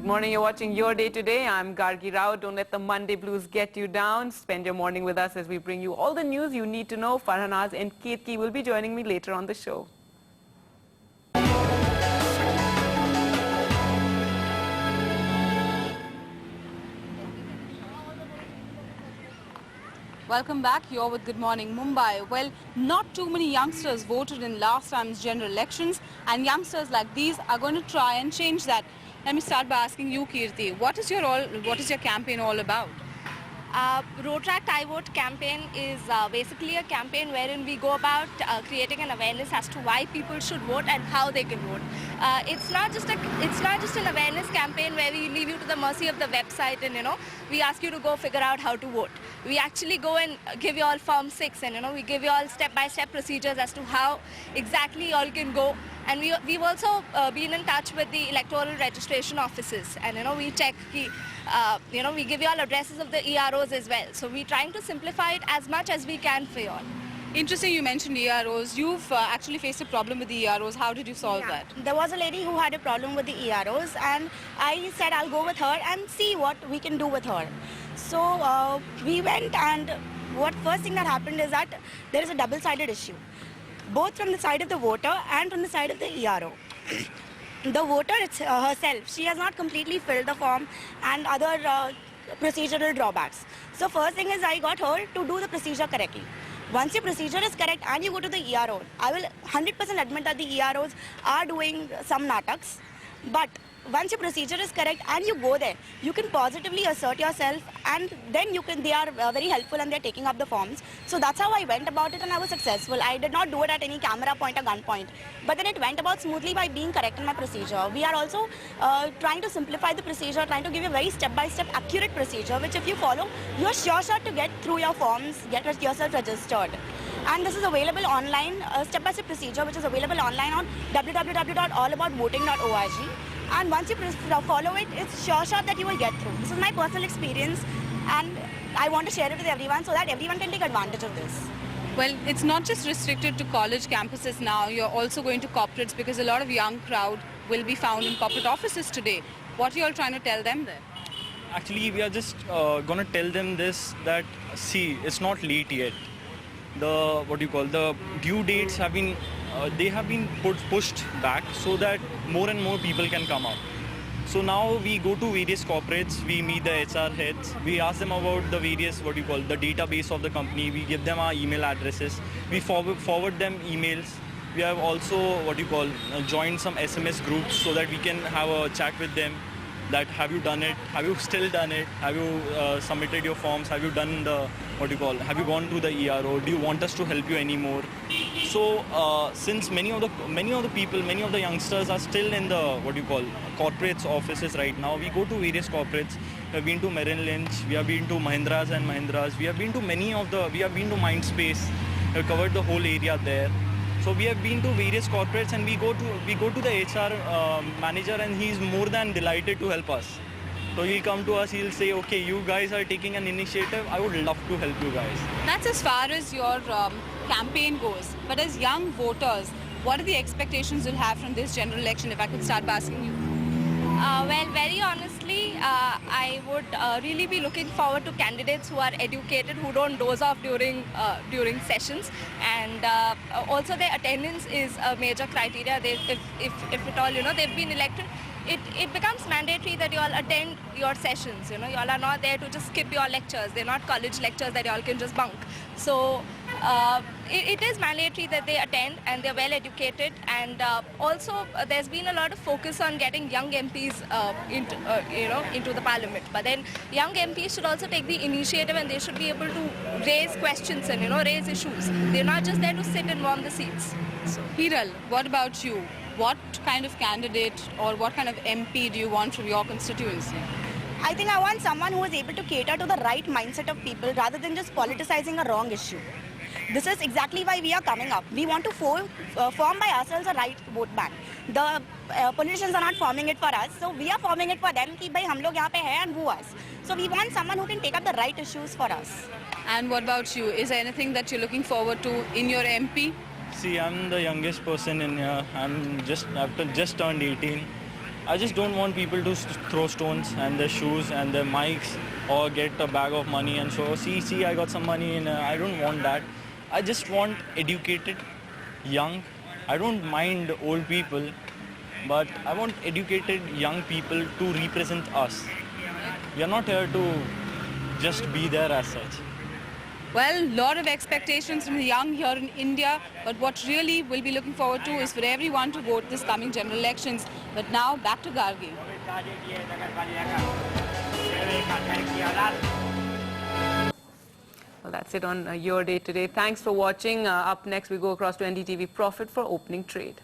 Good morning, you're watching Your Day Today. I'm Gargi Rao. Don't let the Monday blues get you down. Spend your morning with us as we bring you all the news you need to know. Farhanaz and Ketki will be joining me later on the show. Welcome back. You're with Good Morning Mumbai. Well, not too many youngsters voted in last time's general elections, and youngsters like these are going to try and change that. Let me start by asking you, Kirti, what is your campaign all about? Rotaract I Vote campaign is basically a campaign wherein we go about creating an awareness as to why people should vote and how they can vote. It's not just an awareness campaign where we leave you to the mercy of the website and we ask you to go figure out how to vote. We actually go and give you all Form 6 and we give you all step-by-step procedures as to how exactly you all can go. And we've also been in touch with the electoral registration offices and we check we give you all addresses of the EROs as well. So we're trying to simplify it as much as we can for you all. Interesting you mentioned EROs. You've actually faced a problem with the EROs. How did you solve that? There was a lady who had a problem with the EROs and I said I'll go with her and see what we can do with her. So we went, and what first thing that happened is that there is a double-sided issue, both from the side of the voter and from the side of the ERO. The voter herself, she has not completely filled the form and other procedural drawbacks. So first thing is I got her to do the procedure correctly. Once your procedure is correct and you go to the ERO, I will 100% admit that the EROs are doing some nataks. But once your procedure is correct and you go there, you can positively assert yourself, and then they are very helpful and they're taking up the forms. So that's how I went about it and I was successful. I did not do it at any camera point or gun point. But then it went about smoothly by being correct in my procedure. We are also trying to simplify the procedure, trying to give you a very step-by-step accurate procedure, which if you follow, you're sure to get through your forms, get yourself registered. And this is available online, step-by-step procedure, which is available online on www.allaboutvoting.org. And once you follow it, it's sure that you will get through. This is my personal experience and I want to share it with everyone so that everyone can take advantage of this. Well, it's not just restricted to college campuses now. You're also going to corporates because a lot of young crowd will be found in corporate offices today. What are you all trying to tell them there? Actually, we are just going to tell them this, that see, it's not late yet. The due dates have been pushed back so that more and more people can come out. So now we go to various corporates, we meet the HR heads, we ask them about the various the database of the company, we give them our email addresses, we forward them emails. We have also joined some SMS groups so that we can have a chat with them. That have you done it? Have you still done it? Have you submitted your forms? Have you done have you gone to the ERO? Do you want us to help you anymore? So since many of the youngsters are still in the corporates offices right now, we go to various corporates. We have been to Merrill Lynch, we have been to Mahindras and Mahindras, we have been to we have been to Mindspace. We have covered the whole area there. So we have been to various corporates and we go to the HR manager, and he is more than delighted to help us. So he'll come to us, he'll say, okay, you guys are taking an initiative, I would love to help you guys. That's as far as your campaign goes. But as young voters, what are the expectations you'll have from this general election, if I could start by asking you? Well, very honestly, I would really be looking forward to candidates who are educated, who don't doze off during sessions, and also their attendance is a major criteria. If at all, they've been elected, it becomes mandatory that you all attend your sessions. You all are not there to just skip your lectures. They're not college lectures that you all can just bunk. So it is mandatory that they attend and they're well educated, and also there's been a lot of focus on getting young MPs into the parliament. But then young MPs should also take the initiative and they should be able to raise questions and raise issues. They're not just there to sit and warm the seats. So, Hiral, what about you? What kind of candidate or what kind of MP do you want from your constituency? I think I want someone who is able to cater to the right mindset of people rather than just politicizing a wrong issue. This is exactly why we are coming up. We want to form by ourselves a right vote bank. The politicians are not forming it for us, so we are forming it for them. Ki bhai hum log yahan pe hai and who us. So we want someone who can take up the right issues for us. And what about you? Is there anything that you're looking forward to in your MP? See, I'm the youngest person in here. I've just turned 18. I just don't want people to throw stones and their shoes and their mics or get a bag of money and show, see, I got some money, and I don't want that. I just want educated, young. I don't mind old people, but I want educated young people to represent us. We are not here to just be there as such. Well, lot of expectations from the young here in India, but what really we'll be looking forward to is for everyone to vote this coming general elections. But now, back to Gargi. Well, that's it on Your Day Today. Thanks for watching. Up next, we go across to NDTV Profit for opening trade.